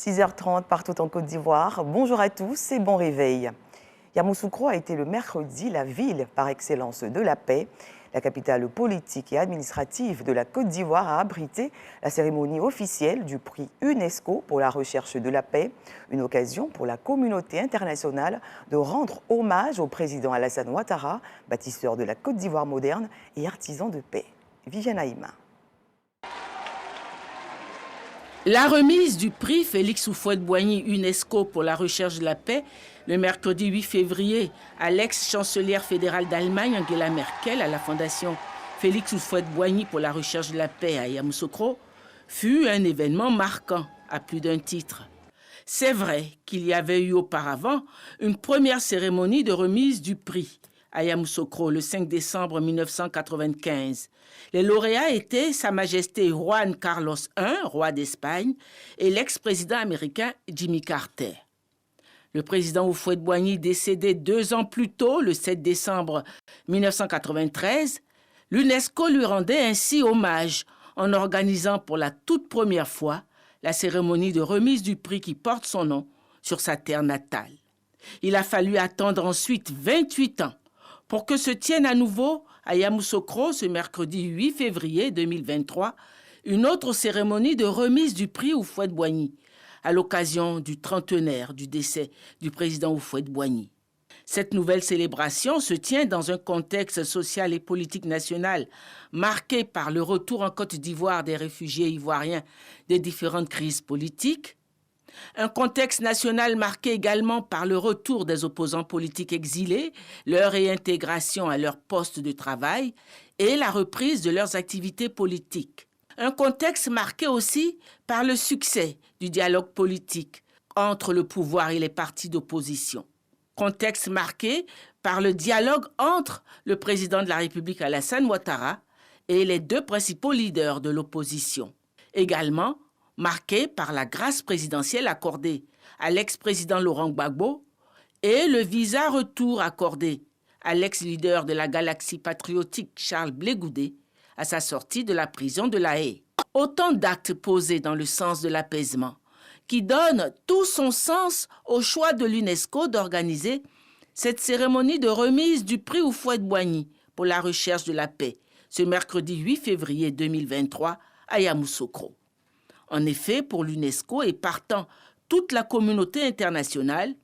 6h30 partout en Côte d'Ivoire. Bonjour à tous et bon réveil. Yamoussoukro a été le mercredi la ville par excellence de la paix. La capitale politique et administrative de la Côte d'Ivoire a abrité la cérémonie officielle du prix UNESCO pour la recherche de la paix, une occasion pour la communauté internationale de rendre hommage au président Alassane Ouattara, bâtisseur de la Côte d'Ivoire moderne et artisan de paix. Viviane Haïma. La remise du prix Félix Houphouët-Boigny UNESCO pour la recherche de la paix le mercredi 8 février à l'ex-chancelière fédérale d'Allemagne Angela Merkel à la fondation Félix Houphouët-Boigny pour la recherche de la paix à Yamoussoukro fut un événement marquant à plus d'un titre. C'est vrai qu'il y avait eu auparavant une première cérémonie de remise du prix à Yamoussoukro le 5 décembre 1995. Les lauréats étaient Sa Majesté Juan Carlos I, roi d'Espagne, et l'ex-président américain Jimmy Carter. Le président Houphouët-Boigny, décédé 2 ans plus tôt, le 7 décembre 1993, l'UNESCO lui rendait ainsi hommage en organisant pour la toute première fois la cérémonie de remise du prix qui porte son nom sur sa terre natale. Il a fallu attendre ensuite 28 ans pour que se tienne à nouveau à Yamoussoukro ce mercredi 8 février 2023 une autre cérémonie de remise du prix Houphouët-Boigny à l'occasion du trentenaire du décès du président Houphouët-Boigny. Cette nouvelle célébration se tient dans un contexte social et politique national marqué par le retour en Côte d'Ivoire des réfugiés ivoiriens des différentes crises politiques, un contexte national marqué également par le retour des opposants politiques exilés, leur réintégration à leur poste de travail et la reprise de leurs activités politiques. Un contexte marqué aussi par le succès du dialogue politique entre le pouvoir et les partis d'opposition. Contexte marqué par le dialogue entre le président de la République Alassane Ouattara et les 2 principaux leaders de l'opposition. Également marqué par la grâce présidentielle accordée à l'ex-président Laurent Gbagbo et le visa retour accordé à l'ex-leader de la galaxie patriotique Charles Blé Goudé à sa sortie de la prison de La Haye. Autant d'actes posés dans le sens de l'apaisement qui donnent tout son sens au choix de l'UNESCO d'organiser cette cérémonie de remise du prix Houphouët-Boigny pour la recherche de la paix ce mercredi 8 février 2023 à Yamoussoukro. En effet, pour l'UNESCO et partant toute la communauté internationale,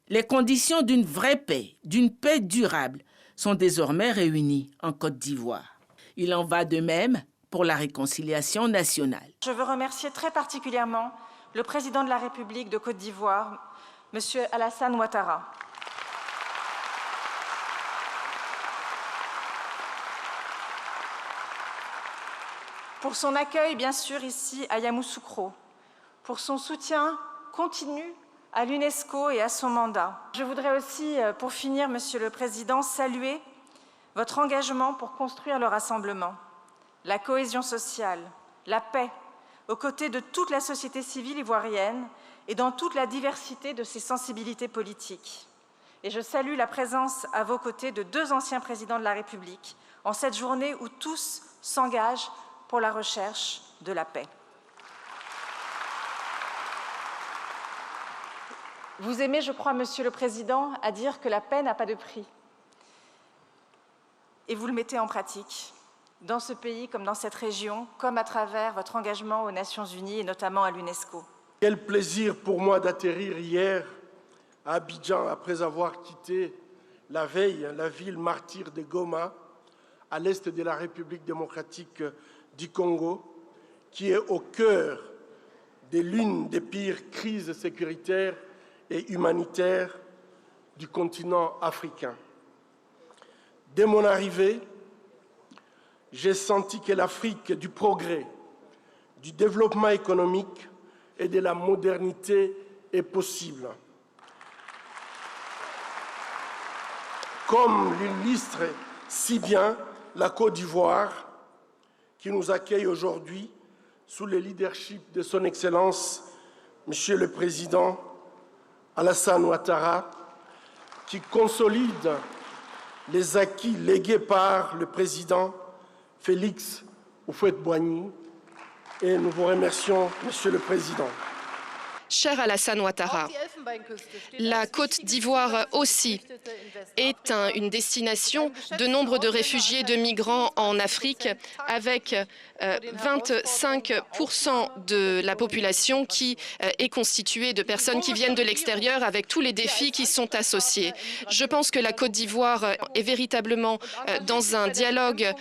les conditions d'une vraie paix, d'une paix durable, sont désormais réunies en Côte d'Ivoire. Il en va de même pour la réconciliation nationale. Je veux remercier très particulièrement le président de la République de Côte d'Ivoire, M. Alassane Ouattara. Pour son accueil, bien sûr, ici à Yamoussoukro, pour son soutien continu à l'UNESCO et à son mandat. Je voudrais aussi, pour finir, Monsieur le Président, saluer votre engagement pour construire le rassemblement, la cohésion sociale, la paix, aux côtés de toute la société civile ivoirienne et dans toute la diversité de ses sensibilités politiques. Et je salue la présence à vos côtés de 2 anciens présidents de la République en cette journée où tous s'engagent pour la recherche de la paix. Vous aimez, je crois, Monsieur le Président, à dire que la paix n'a pas de prix. Et vous le mettez en pratique, dans ce pays comme dans cette région, comme à travers votre engagement aux Nations Unies et notamment à l'UNESCO. Quel plaisir pour moi d'atterrir hier à Abidjan après avoir quitté la veille la ville martyre de Goma, à l'est de la République démocratique du Congo, qui est au cœur de l'une des pires crises sécuritaires et humanitaires du continent africain. Dès mon arrivée, j'ai senti que l'Afrique du progrès, du développement économique et de la modernité est possible. Comme l'illustre si bien la Côte d'Ivoire, qui nous accueille aujourd'hui sous le leadership de son Excellence, Monsieur le Président Alassane Ouattara, qui consolide les acquis légués par le Président Félix Houphouët-Boigny. Et nous vous remercions, Monsieur le Président. Cher Alassane Ouattara, la Côte d'Ivoire aussi est une destination de nombre de réfugiés, de migrants en Afrique, avec 25% de la population qui est constituée de personnes qui viennent de l'extérieur, avec tous les défis qui sont associés. Je pense que la Côte d'Ivoire est véritablement dans un dialogue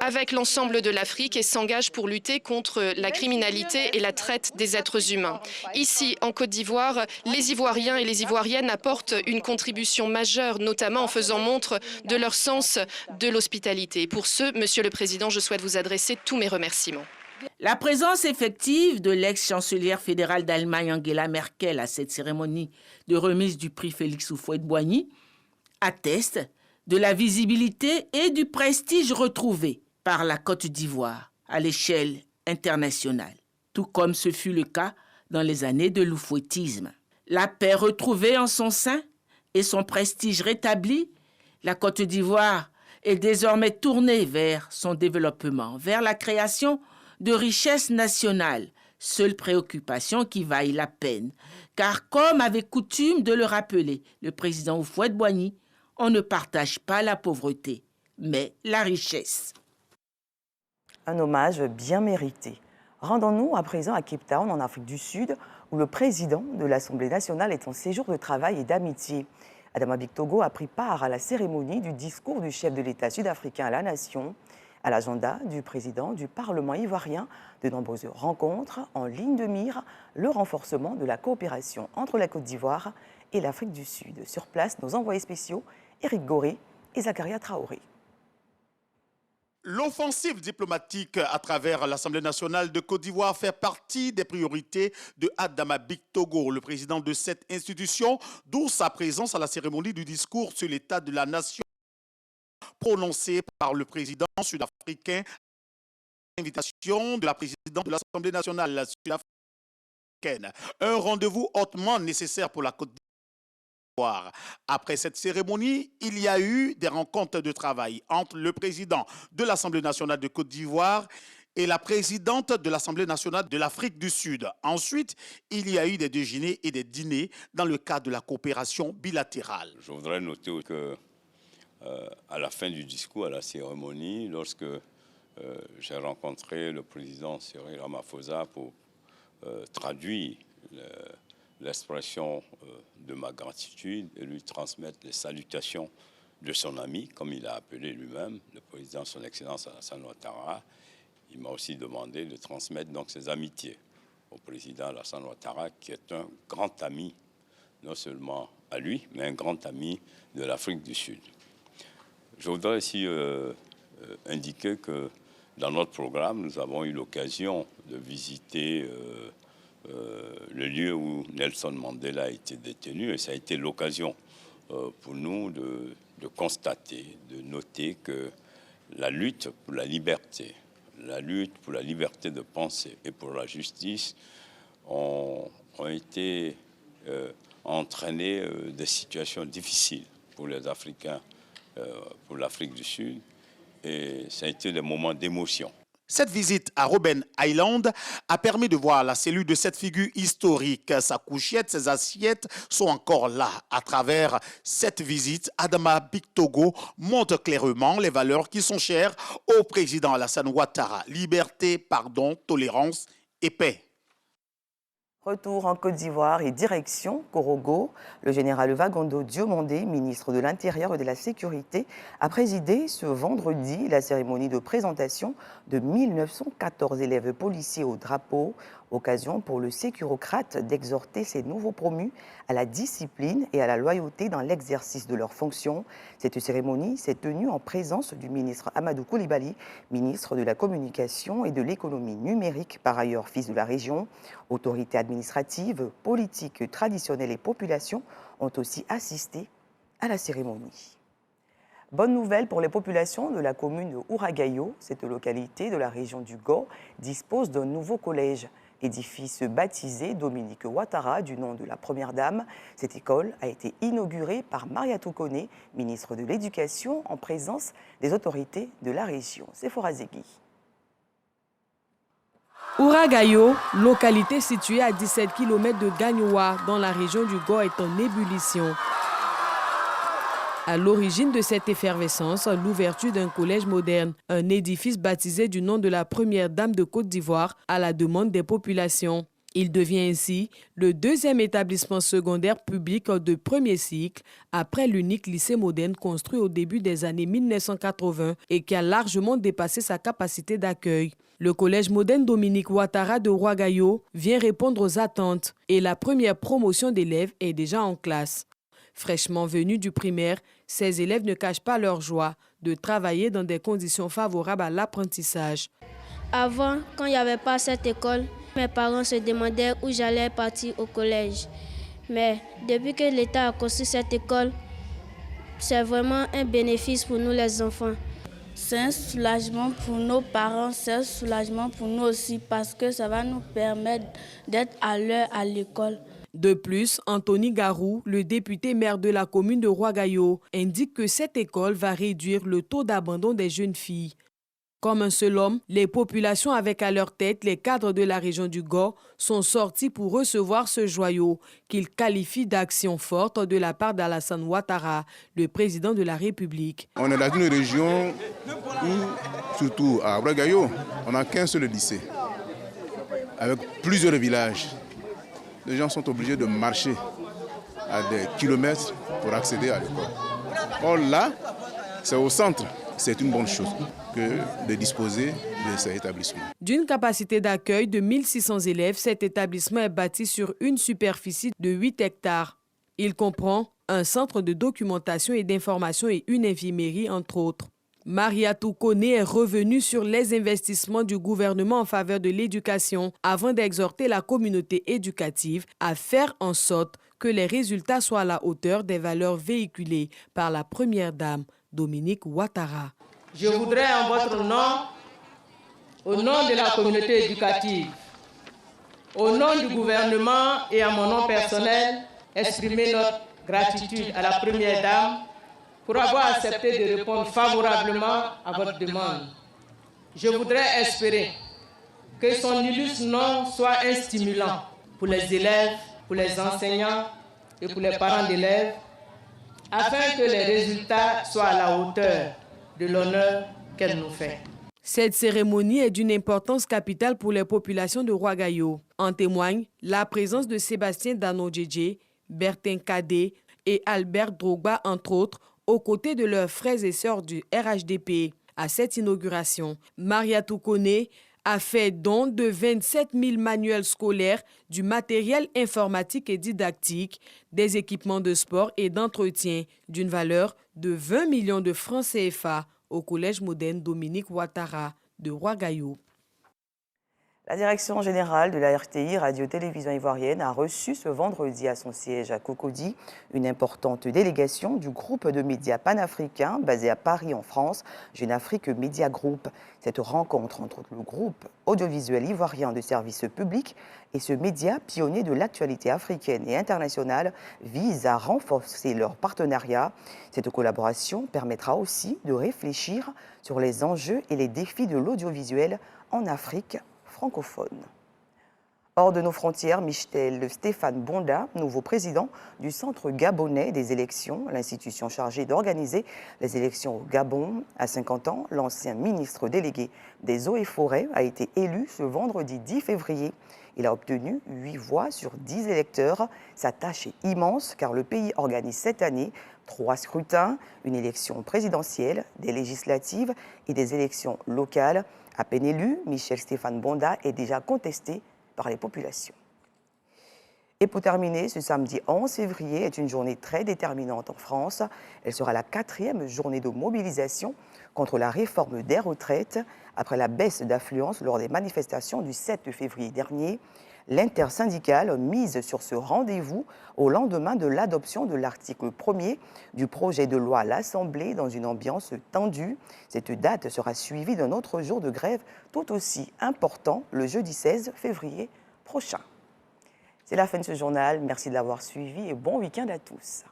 avec l'ensemble de l'Afrique et s'engage pour lutter contre la criminalité et la traite des êtres humains. Ici, en Côte d'Ivoire, les Ivoiriens et les Ivoiriennes apportent une contribution majeure, notamment en faisant montre de leur sens de l'hospitalité. Pour ce, Monsieur le Président, je souhaite vous adresser tous mes remerciements. La présence effective de l'ex-chancelière fédérale d'Allemagne Angela Merkel à cette cérémonie de remise du prix Félix Houphouët-Boigny atteste de la visibilité et du prestige retrouvés par la Côte d'Ivoire à l'échelle internationale, tout comme ce fut le cas dans les années de l'oufouettisme. La paix retrouvée en son sein et son prestige rétabli, la Côte d'Ivoire est désormais tournée vers son développement, vers la création de richesses nationales, seule préoccupation qui vaille la peine. Car comme avait coutume de le rappeler le président Houphouët-Boigny, on ne partage pas la pauvreté, mais la richesse. Un hommage bien mérité. Rendons-nous à présent à Cape Town, en Afrique du Sud, où le président de l'Assemblée nationale est en séjour de travail et d'amitié. Adama Bictogo a pris part à la cérémonie du discours du chef de l'État sud-africain à la nation. À l'agenda du président du Parlement ivoirien, de nombreuses rencontres en ligne de mire, le renforcement de la coopération entre la Côte d'Ivoire et l'Afrique du Sud. Sur place, nos envoyés spéciaux, Éric Goré et Zakaria Traoré. L'offensive diplomatique à travers l'Assemblée nationale de Côte d'Ivoire fait partie des priorités de Adama Bictogo, le président de cette institution, d'où sa présence à la cérémonie du discours sur l'état de la nation prononcé par le président sud-africain à l'invitation de la présidente de l'Assemblée nationale sud-africaine. Un rendez-vous hautement nécessaire pour la Côte d'Ivoire. Après cette cérémonie, il y a eu des rencontres de travail entre le président de l'Assemblée nationale de Côte d'Ivoire et la présidente de l'Assemblée nationale de l'Afrique du Sud. Ensuite, il y a eu des déjeuners et des dîners dans le cadre de la coopération bilatérale. Je voudrais noter que à la fin du discours, à la cérémonie, lorsque j'ai rencontré le président Cyril Ramaphosa pour traduire l'expression de ma gratitude et lui transmettre les salutations de son ami, comme il a appelé lui-même, le président son Excellence Alassane Ouattara. Il m'a aussi demandé de transmettre donc ses amitiés au président Alassane Ouattara, qui est un grand ami, non seulement à lui, mais un grand ami de l'Afrique du Sud. Je voudrais aussi indiquer que dans notre programme, nous avons eu l'occasion de visiter le lieu où Nelson Mandela a été détenu, et ça a été l'occasion pour nous de constater, de noter que la lutte pour la liberté de pensée et pour la justice ont été entraînées des situations difficiles pour les Africains, pour l'Afrique du Sud, et ça a été des moments d'émotion. Cette visite à Robben Island a permis de voir la cellule de cette figure historique. Sa couchette, ses assiettes sont encore là. À travers cette visite, Adama Bictogo montre clairement les valeurs qui sont chères au président Alassane Ouattara. Liberté, pardon, tolérance et paix. Retour en Côte d'Ivoire et direction Korogo. Le général Vagondo Diomandé, ministre de l'Intérieur et de la Sécurité, a présidé ce vendredi la cérémonie de présentation de 1914 élèves policiers au drapeau. Occasion pour le sécurocrate d'exhorter ses nouveaux promus à la discipline et à la loyauté dans l'exercice de leurs fonctions. Cette cérémonie s'est tenue en présence du ministre Amadou Coulibaly, ministre de la Communication et de l'Économie numérique, par ailleurs fils de la région. Autorités administratives, politiques, traditionnelles et populations ont aussi assisté à la cérémonie. Bonne nouvelle pour les populations de la commune de Ouragayo. Cette localité de la région du Go dispose d'un nouveau collège. Édifice baptisé Dominique Ouattara du nom de la Première Dame. Cette école a été inaugurée par Mariatou Koné, ministre de l'Éducation, en présence des autorités de la région. Sephora Zegui. Ouragayo, localité située à 17 km de Gagnoua, dans la région du Gor, est en ébullition. À l'origine de cette effervescence, l'ouverture d'un collège moderne, un édifice baptisé du nom de la première dame de Côte d'Ivoire à la demande des populations. Il devient ainsi le deuxième établissement secondaire public de premier cycle, après l'unique lycée moderne construit au début des années 1980 et qui a largement dépassé sa capacité d'accueil. Le collège moderne Dominique Ouattara de Ouagayo vient répondre aux attentes et la première promotion d'élèves est déjà en classe. Fraîchement venus du primaire, ces élèves ne cachent pas leur joie de travailler dans des conditions favorables à l'apprentissage. Avant, quand il n'y avait pas cette école, mes parents se demandaient où j'allais partir au collège. Mais depuis que l'État a construit cette école, c'est vraiment un bénéfice pour nous les enfants. C'est un soulagement pour nos parents, c'est un soulagement pour nous aussi parce que ça va nous permettre d'être à l'heure à l'école. De plus, Anthony Garou, le député maire de la commune de Ouagayo, indique que cette école va réduire le taux d'abandon des jeunes filles. Comme un seul homme, les populations avec à leur tête les cadres de la région du Gor sont sortis pour recevoir ce joyau qu'ils qualifient d'action forte de la part d'Alassane Ouattara, le président de la République. On est dans une région où, surtout à Ouagayo, on n'a qu'un seul lycée, avec plusieurs villages. Les gens sont obligés de marcher à des kilomètres pour accéder à l'école. Or là, c'est au centre. C'est une bonne chose que de disposer de ces établissements. D'une capacité d'accueil de 1600 élèves, cet établissement est bâti sur une superficie de 8 hectares. Il comprend un centre de documentation et d'information et une infirmerie, entre autres. Mariatou Koné est revenue sur les investissements du gouvernement en faveur de l'éducation avant d'exhorter la communauté éducative à faire en sorte que les résultats soient à la hauteur des valeurs véhiculées par la première dame, Dominique Ouattara. Je voudrais en votre nom, au nom de la communauté éducative, au nom du gouvernement et à mon nom personnel, exprimer notre gratitude à la première dame pour avoir accepté de répondre favorablement à votre demande. Je voudrais espérer que son illustre nom soit un stimulant pour les élèves, pour les enseignants et pour les parents d'élèves, afin que les résultats soient à la hauteur de l'honneur qu'elle nous fait. Cette cérémonie est d'une importance capitale pour les populations de Ouagayo. En témoigne la présence de Sébastien Dano-Djedje, Bertin Kadé et Albert Drogba, entre autres, aux côtés de leurs frères et sœurs du RHDP. À cette inauguration, Mariatou Koné a fait don de 27 000 manuels scolaires, du matériel informatique et didactique, des équipements de sport et d'entretien d'une valeur de 20 millions de francs CFA au Collège moderne Dominique Ouattara de Ouagayo. La direction générale de la RTI, Radio-Télévision ivoirienne, a reçu ce vendredi à son siège à Cocody une importante délégation du groupe de médias panafricains basé à Paris en France, Jeune Afrique Media Group. Cette rencontre entre le groupe audiovisuel ivoirien de service public et ce média pionnier de l'actualité africaine et internationale vise à renforcer leur partenariat. Cette collaboration permettra aussi de réfléchir sur les enjeux et les défis de l'audiovisuel en Afrique francophone. Hors de nos frontières, Michel Stéphane Bonda, nouveau président du Centre gabonais des élections, l'institution chargée d'organiser les élections au Gabon. À 50 ans, l'ancien ministre délégué des Eaux et Forêts a été élu ce vendredi 10 février. Il a obtenu 8 voix sur 10 électeurs. Sa tâche est immense car le pays organise cette année 3 scrutins, une élection présidentielle, des législatives et des élections locales. À peine élu, Michel Stéphane Bonda est déjà contesté par les populations. Et pour terminer, ce samedi 11 février est une journée très déterminante en France. Elle sera la 4e journée de mobilisation contre la réforme des retraites. Après la baisse d'affluence lors des manifestations du 7 février dernier, l'intersyndicale mise sur ce rendez-vous au lendemain de l'adoption de l'article 1er du projet de loi à l'Assemblée dans une ambiance tendue. Cette date sera suivie d'un autre jour de grève tout aussi important, le jeudi 16 février prochain. C'est la fin de ce journal. Merci de l'avoir suivi et bon week-end à tous.